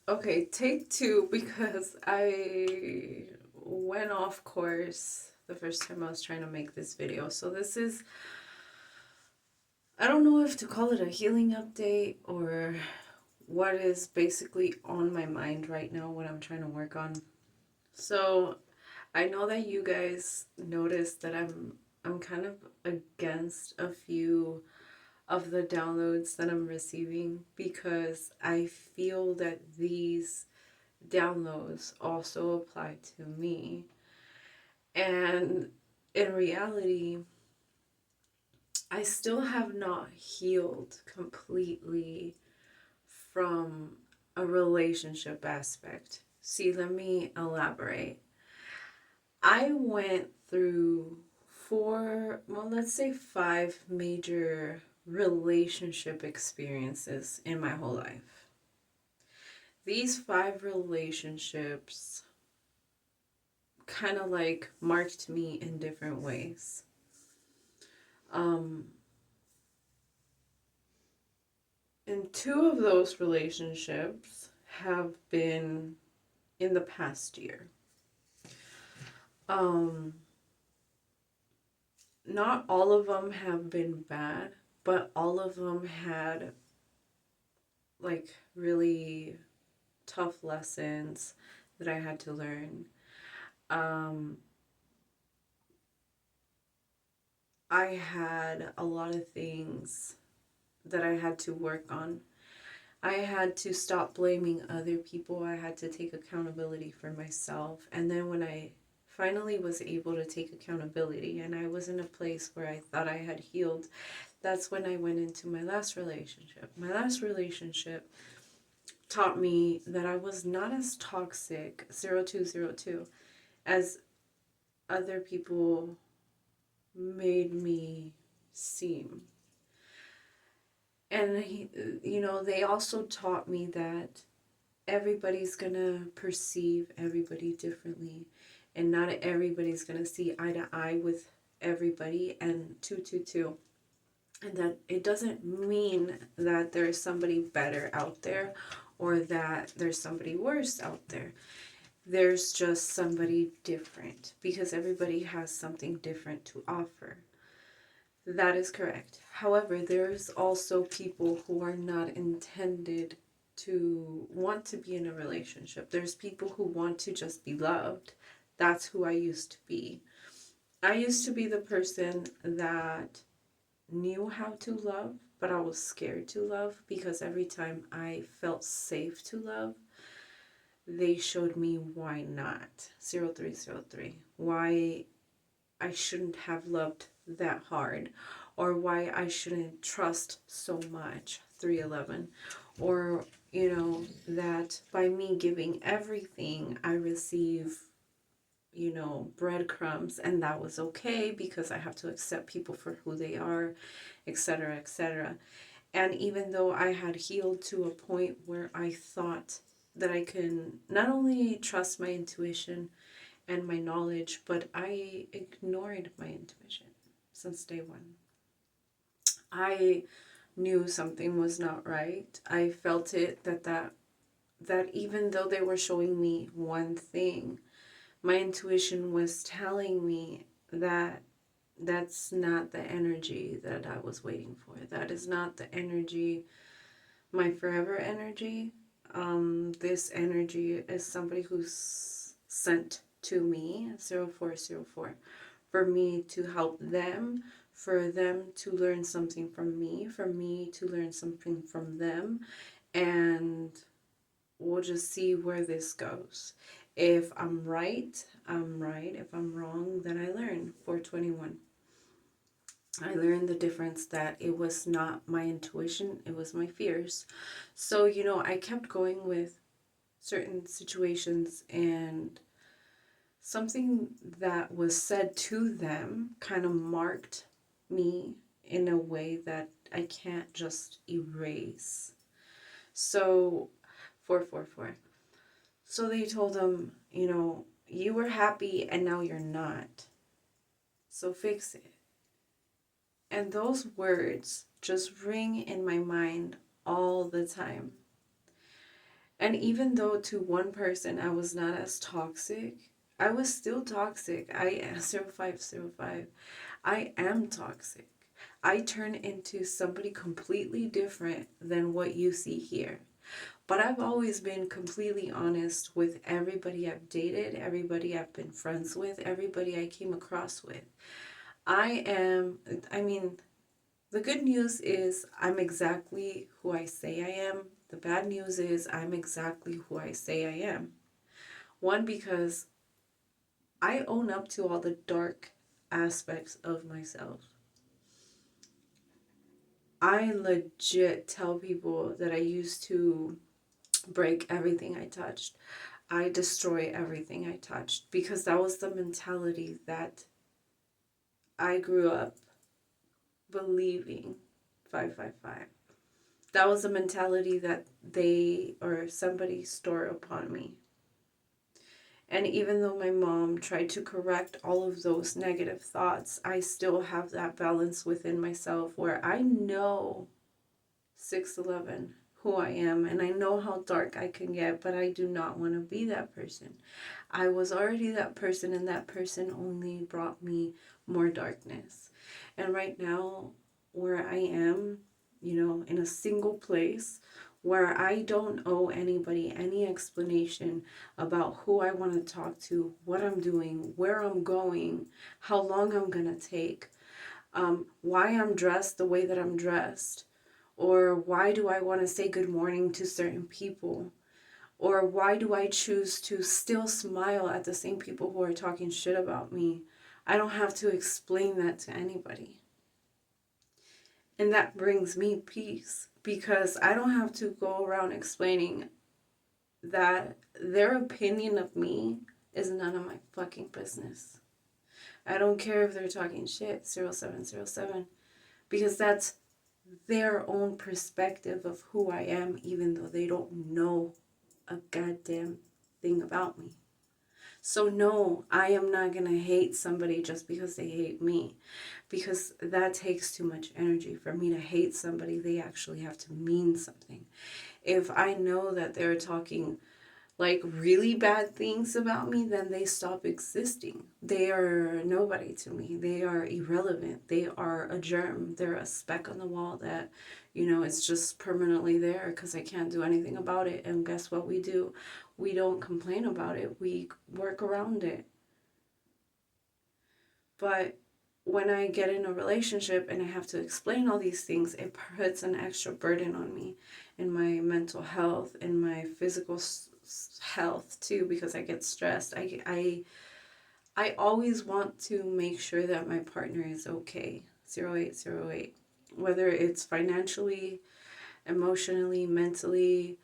Okay, take two because I went off course the first time I was trying to make this video. So this is, I don't know if to call it a healing update or what is basically on my mind right now, what I'm trying to work on. So I know that you guys noticed that I'm kind of against a few of the downloads that I'm receiving because I feel that these downloads also apply to me. And in reality, I still have not healed completely from a relationship aspect. See, let me elaborate. I went through let's say five major relationship experiences in my whole life. These five relationships kind of like marked me in different ways. Um, and two of those relationships have been in the past year. Um, Not all of them have been bad, but all of them had like really tough lessons that I had to learn. Um, I had a lot of things that I had to work on. I had to stop blaming other people. I had to take accountability for myself. And then when I finally was able to take accountability and I was in a place where I thought I had healed, that's when I went into my last relationship. My last relationship taught me that I was not as toxic, 0202, as other people made me seem. And, they also taught me that everybody's gonna perceive everybody differently, and not everybody's gonna see eye to eye with everybody, and 222. And that it doesn't mean that there's somebody better out there or that there's somebody worse out there. There's just somebody different because everybody has something different to offer. That is correct. However, there's also people who are not intended to want to be in a relationship. There's people who want to just be loved. That's who I used to be. I used to be the person that knew how to love, but I was scared to love because every time I felt safe to love, they showed me why not. 0303. Why I shouldn't have loved that hard, or why I shouldn't trust so much. 311. Or, that by me giving everything, I receive breadcrumbs, and that was okay because I have to accept people for who they are, etc., etc. And even though I had healed to a point where I thought that I can not only trust my intuition and my knowledge, but I ignored my intuition since day one. I knew something was not right. I felt it that even though they were showing me one thing, my intuition was telling me that that's not the energy that I was waiting for. That is not the energy, my forever energy. This energy is somebody who's sent to me, 0404, for me to help them, for them to learn something from me, for me to learn something from them, and we'll just see where this goes. If I'm right, I'm right. If I'm wrong, then I learn. 421. I learned the difference that it was not my intuition, it was my fears. So, I kept going with certain situations, and something that was said to them kind of marked me in a way that I can't just erase. So, 444. So they told him, you were happy and now you're not. So fix it. And those words just ring in my mind all the time. And even though to one person I was not as toxic, I was still toxic. I 0505. I am toxic. I turn into somebody completely different than what you see here. But I've always been completely honest with everybody I've dated, everybody I've been friends with, everybody I came across with. I am, I mean, the good news is I'm exactly who I say I am. The bad news is I'm exactly who I say I am. One, because I own up to all the dark aspects of myself. I legit tell people that I used to break everything I touched. I destroy everything I touched because that was the mentality that I grew up believing. 555. That was the mentality that they or somebody stored upon me. And even though my mom tried to correct all of those negative thoughts, I still have that balance within myself where I know 6'11" who I am and I know how dark I can get, but I do not want to be that person. I was already that person, and that person only brought me more darkness. And right now, where I am, in a single place where I don't owe anybody any explanation about who I want to talk to, what I'm doing, where I'm going, how long I'm going to take, why I'm dressed the way that I'm dressed, or why do I want to say good morning to certain people, or why do I choose to still smile at the same people who are talking shit about me. I don't have to explain that to anybody. And that brings me peace because I don't have to go around explaining that their opinion of me is none of my fucking business. I don't care if they're talking shit, 0707, because that's their own perspective of who I am, even though they don't know a goddamn thing about me. So no, I am not going to hate somebody just because they hate me, because that takes too much energy. For me to hate somebody, they actually have to mean something. If I know that they're talking like really bad things about me, then they stop existing. They are nobody to me. They are irrelevant. They are a germ. They're a speck on the wall that, it's just permanently there because I can't do anything about it. And guess what we do? We don't complain about it. We work around it. But when I get in a relationship and I have to explain all these things, it puts an extra burden on me in my mental health, in my physical health too, because I get stressed. I always want to make sure that my partner is okay. 0808. Whether it's financially, emotionally, mentally,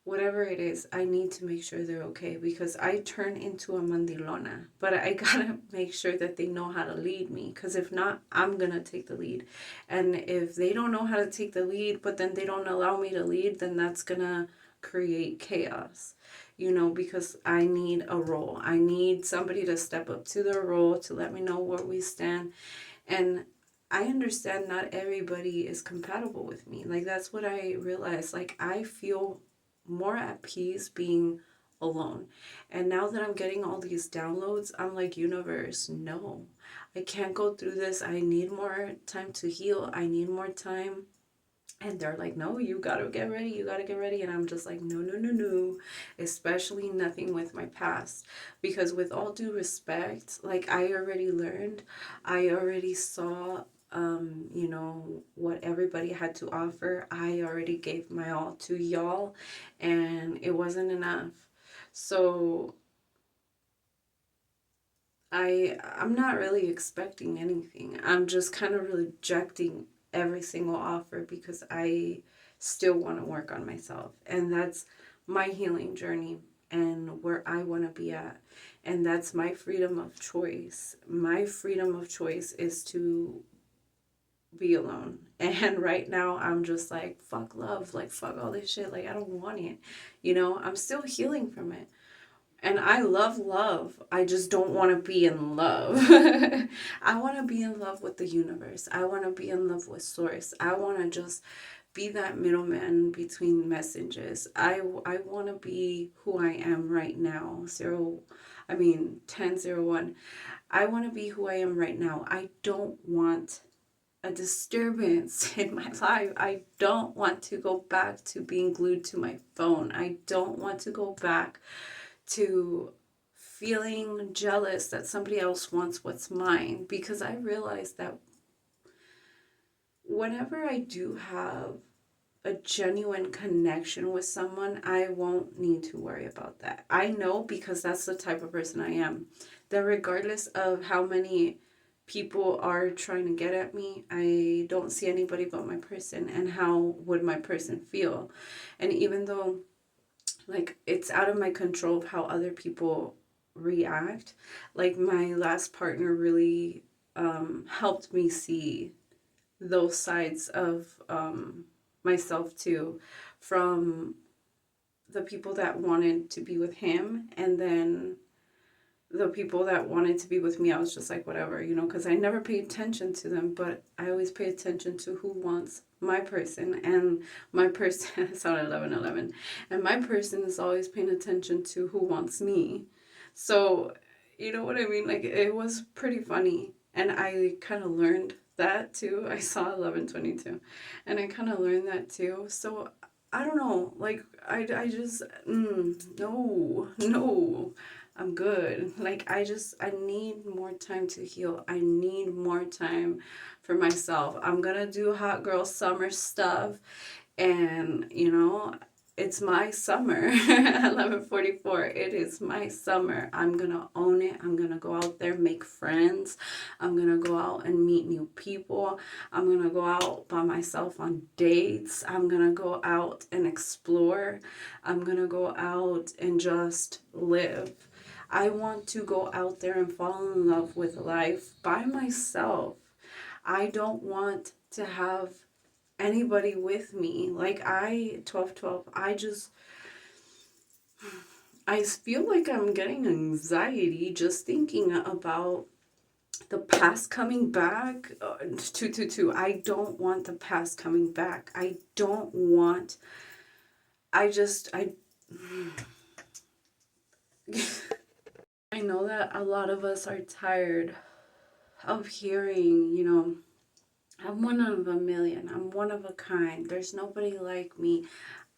whatever it is, I need to make sure they're okay because I turn into a mandilona. But I gotta make sure that they know how to lead me, because if not, I'm gonna take the lead. And if they don't know how to take the lead, but then they don't allow me to lead, then that's gonna create chaos. Because I need a role. I need somebody to step up to their role to let me know where we stand. And I understand not everybody is compatible with me. Like, that's what I realized. Like, I feel more at peace being alone. And now that I'm getting all these downloads, I'm like, universe, no, I can't go through this. I need more time to heal. I need more time. And they're like, no, you gotta get ready. You gotta get ready. And I'm just like, no, no, no, no. Especially nothing with my past. Because with all due respect, like, I already learned. I already saw what everybody had to offer. I already gave my all to y'all, and it wasn't enough. So I'm not really expecting anything. I'm just kind of rejecting every single offer because I still want to work on myself, and that's my healing journey and where I want to be at. And that's my freedom of choice. My freedom of choice is to be alone. And right now I'm just like, fuck love, like, fuck all this shit, like, I don't want it. I'm still healing from it. And I love. I just don't want to be in love. I want to be in love with the universe. I want to be in love with source. I want to just be that middleman between messages. I want to be who I am right now. 1001. I want to be who I am right now. I don't want a disturbance in my life. I don't want to go back to being glued to my phone. I don't want to go back to feeling jealous that somebody else wants what's mine, because I realize that whenever I do have a genuine connection with someone, I won't need to worry about that. I know, because that's the type of person I am, that regardless of how many people are trying to get at me, I don't see anybody but my person, and how would my person feel. And even though, like, it's out of my control of how other people react, like, my last partner really helped me see those sides of myself too, from the people that wanted to be with him, and then the people that wanted to be with me. I was just like, whatever, because I never paid attention to them, but I always pay attention to who wants my person, and my person it's on 11:11, and my person is always paying attention to who wants me. So, you know what I mean? Like, it was pretty funny, and I kind of learned that too. I saw 11:22, and I kind of learned that too. So I don't know, like, I just no, I'm good. Like, I need more time to heal. I need more time for myself. I'm gonna do hot girl summer stuff, and it's my summer. 11:44. It is my summer. I'm gonna own it. I'm gonna go out there, make friends. I'm gonna go out and meet new people. I'm gonna go out by myself on dates. I'm gonna go out and explore. I'm gonna go out and just live. I want to go out there and fall in love with life by myself. I don't want to have anybody with me. Like, 12:12, I feel like I'm getting anxiety just thinking about the past coming back. 222. I don't want the past coming back. I don't want. I I know that a lot of us are tired of hearing, I'm one of a million. I'm one of a kind. There's nobody like me.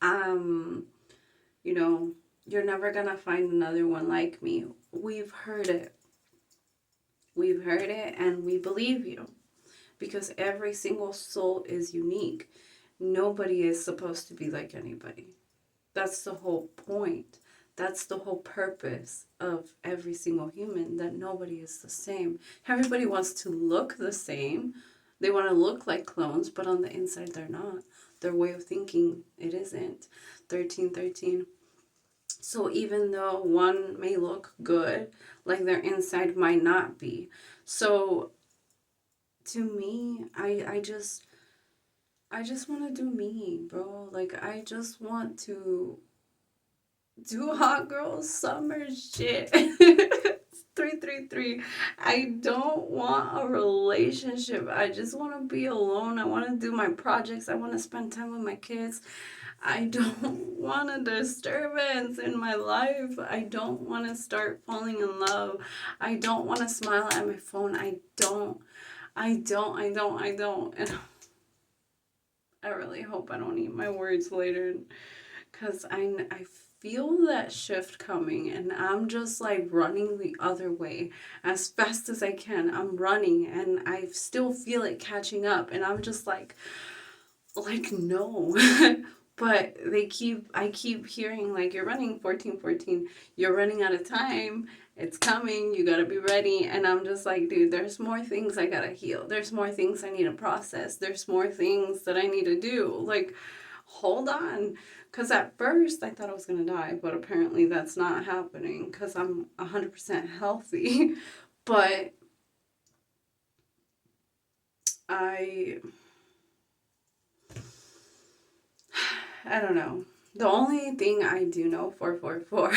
Um, you're never gonna find another one like me. We've heard it. We've heard it, and we believe you, because every single soul is unique. Nobody is supposed to be like anybody. That's the whole point. That's the whole purpose of every single human, that nobody is the same. Everybody wants to look the same. They want to look like clones, but on the inside they're not. Their way of thinking, it isn't. 1313. So even though one may look good, like, their inside might not be. So to me, I just want to do me, bro. Like, I just want to do hot girl summer shit. 333. I don't want a relationship. I just want to be alone. I want to do my projects. I want to spend time with my kids. I don't want a disturbance in my life. I don't want to start falling in love. I don't want to smile at my phone. I don't. And I really hope I don't eat my words later, because I feel that shift coming, and I'm just like running the other way as fast as I can. I'm running, and I still feel it catching up, and I'm just like no. But I keep hearing, like, you're running 14:14, you're running out of time, it's coming, you gotta be ready. And I'm just like, dude, there's more things I gotta heal, there's more things I need to process, there's more things that I need to do. Like, hold on. Because at first I thought I was gonna die, but apparently that's not happening, because I'm 100% healthy. But I don't know. The only thing I do know, 444,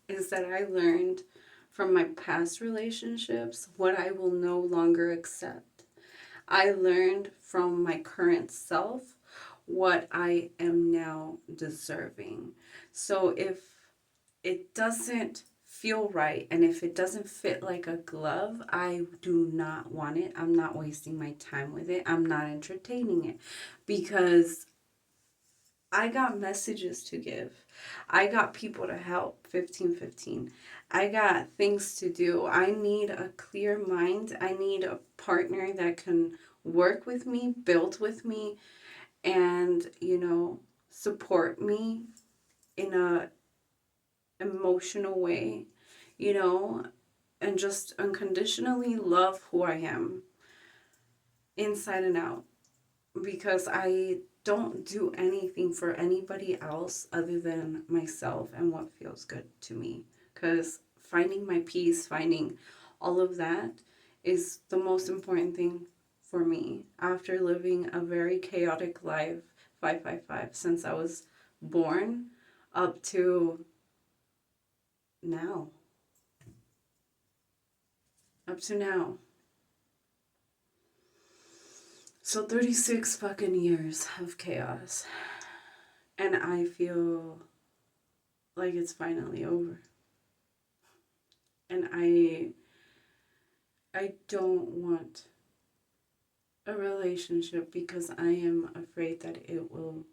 is that I learned from my past relationships what I will no longer accept. I learned from my current self what I am now deserving. So if it doesn't feel right and if it doesn't fit like a glove, I do not want it. I'm not wasting my time with it. I'm not entertaining it because I got messages to give. I got people to help 1515. I got things to do. I need a clear mind. I need a partner that can work with me, build with me, and, support me in a emotional way, you know, and just unconditionally love who I am inside and out, because I don't do anything for anybody else other than myself and what feels good to me. Because finding my peace, finding all of that is the most important thing for me after living a very chaotic life, 555, since I was born up to now. Up to now. So 36 fucking years of chaos. And I feel like it's finally over. And I don't want a relationship because I am afraid that it will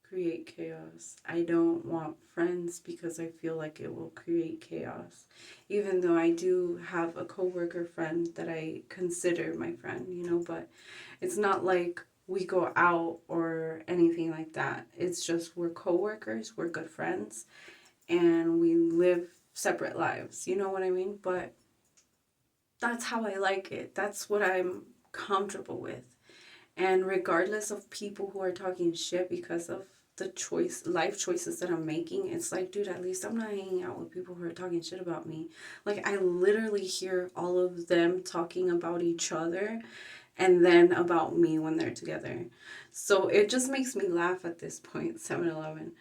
create chaos. I don't want friends because I feel like it will create chaos. Even though I do have a coworker friend that I consider my friend, but it's not like we go out or anything like that. It's just we're coworkers, we're good friends, and we live separate lives. You know what I mean? But that's how I like it. That's what I'm comfortable with. And regardless of people who are talking shit because of the life choices that I'm making, it's like, dude, at least I'm not hanging out with people who are talking shit about me. Like, I literally hear all of them talking about each other and then about me when they're together. So it just makes me laugh at this point, 7-Eleven,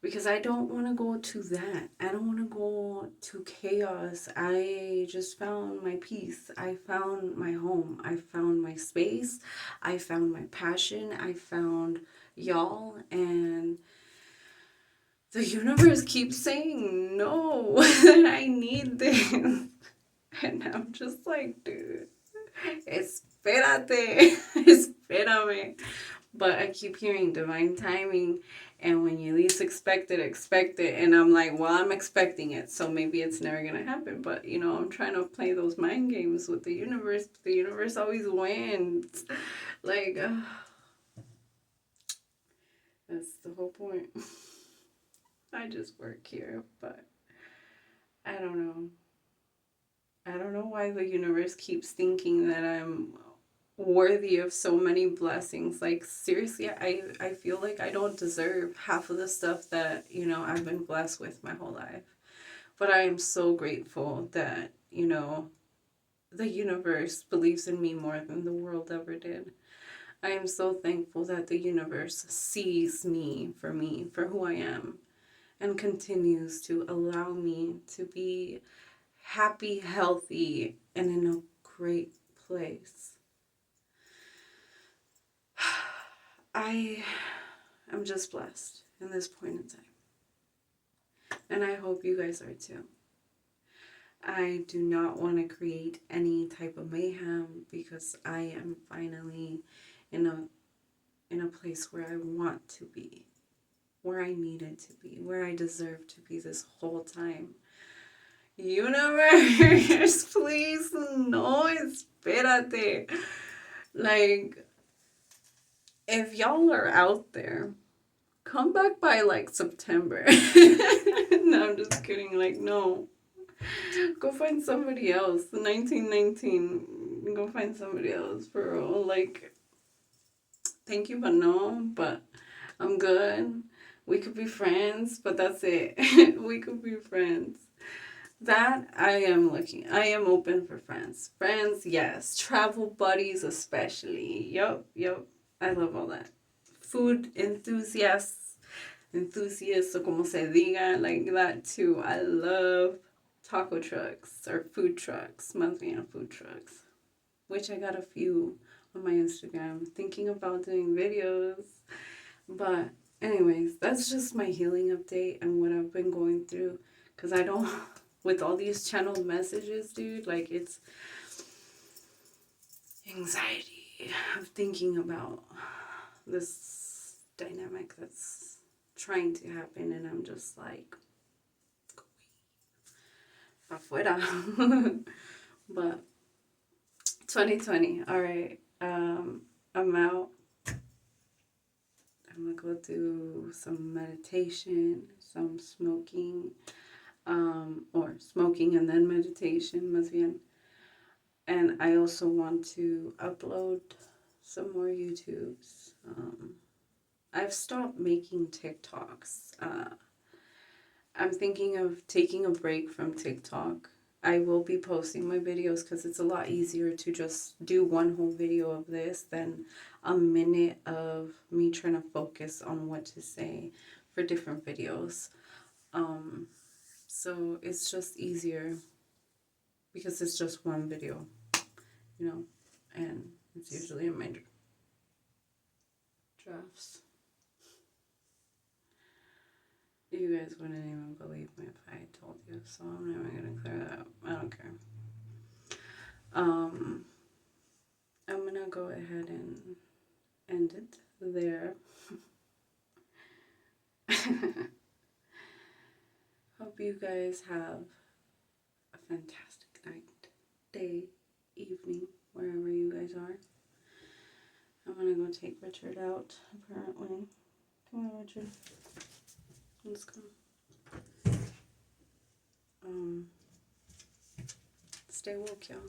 because I don't want to go to that. I don't want to go to chaos. I just found my peace. I found my home. I found my space. I found my passion. I found y'all. And the universe keeps saying no, that I need this. And I'm just like, dude, espérate, espérame. But I keep hearing divine timing, and when you least expect it, expect it. And I'm like, well, I'm expecting it, so maybe it's never going to happen. But, I'm trying to play those mind games with the universe. But the universe always wins. Like, that's the whole point. I just work here, but I don't know. I don't know why the universe keeps thinking that I'm worthy of so many blessings. Like, seriously, I feel like I don't deserve half of the stuff that, I've been blessed with my whole life. But I am so grateful that, the universe believes in me more than the world ever did. I am so thankful that the universe sees me, for who I am, and continues to allow me to be happy, healthy, and in a great place. I am just blessed in this point in time. And I hope you guys are too. I do not want to create any type of mayhem because I am finally in a place where I want to be, where I needed to be, where I deserve to be this whole time. Universe, please, no, espérate. Like, if y'all are out there, come back by like September. No, I'm just kidding. Like, no. Go find somebody else. 1919. Go find somebody else for real. Like, thank you, but no. But I'm good. We could be friends, but that's it. We could be friends. That I am open for friends. Friends, yes. Travel buddies, especially. Yup. I love all that. Food enthusiasts, o como se diga, like that too. I love taco trucks or food trucks, más bien food trucks, which I got a few on my Instagram, thinking about doing videos. But anyways, that's just my healing update and what I've been going through. Because I don't, with all these channeled messages, dude, like it's anxiety of thinking about this dynamic that's trying to happen. And I'm just like, afuera. But 2020, all right. I'm out. I'm gonna go do some meditation, some smoking, or smoking and then meditation, más bien. And I also want to upload some more YouTubes. I've stopped making TikToks. I'm thinking of taking a break from TikTok. I will be posting my videos because it's a lot easier to just do one whole video of this than a minute of me trying to focus on what to say for different videos. So it's just easier because it's just one video, you know, and it's usually in my drafts. You guys wouldn't even believe me if I told you, so I'm not even gonna clear that up. I don't care. I'm gonna go ahead and end it there. Hope you guys have a fantastic night, day, evening, wherever you guys are. I'm gonna go take Richard out, apparently. Come on, Richard. Let's go. Stay woke, y'all.